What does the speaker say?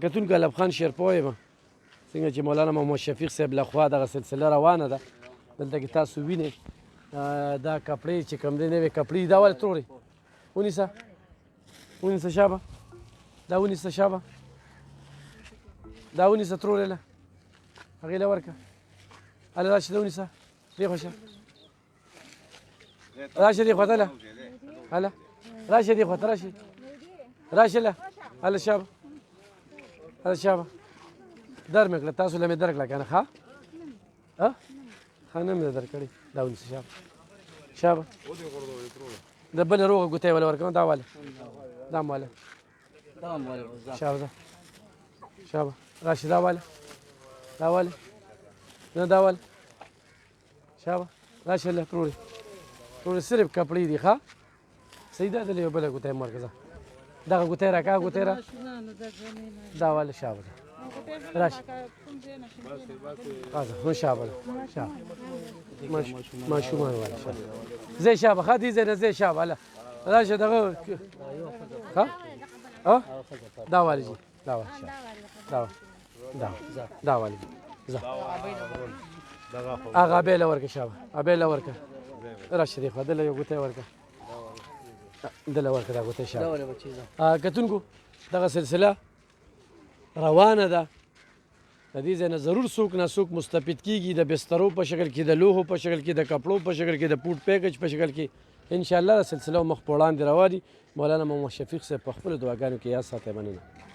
کتونکو علب خان شیرپوه یم څنګه چې مولانا محمد شفیق صاحب لخوا دغه سلسله روانه ده دلته کې تاسو وینئ دا کپړې چې کوم دی نوې کپړې دا ولې تروړې ونیسه شابه دا ونیسه شابه دا ونیسه تروړې له هغې له ورکړه هله راشه دا ونیسه دې خوا شه راشه دې خوا ته له هله راشه دې خوا ته راشه له هله شابه هله شابه در مې کړه تاسو له مې در کړه که نه ښه ښه نه مې در کړې دا ونیسه شابه د بلې روغه ګوته یې وله ورکوم دا واله دا م واله شابه ده شابه راشه دا واله نه دا واله شابه راشه له تروړې صرف کپړې دي ښه صحیح ده دلې یو بله ګوته یې م ورکړه دغه ګوته یې راکړه ګوته یې را دا واله شابه ده راشه هو شابه ده شابه ماشومان واله شابه زه شابه ښه دې ځای نه زه شابه هله راشه دغه ښه دا واله جي دا واله شابه دا واله جي ځه هغه ابۍ له ورکړه شابه ابۍ له ورکړه راشه دې خوا دله یو ګوته یې ورکړه دله ورکړه دا ګوته یې شابه کتونکو دغه سلسله روانه ده د دې ځای نه ضرور څوک نه څوک مستفید کېږي د بسترو په شکل کې د لوحو په شکل کې د کپړو په شکل کې د پوټ پیکج په شکل کې انشاءالله سلسله مخ په وړاندې رواني مولانا محمد شفیق صاحب په خپلو دعاګانو کې یاد ساتئ مننه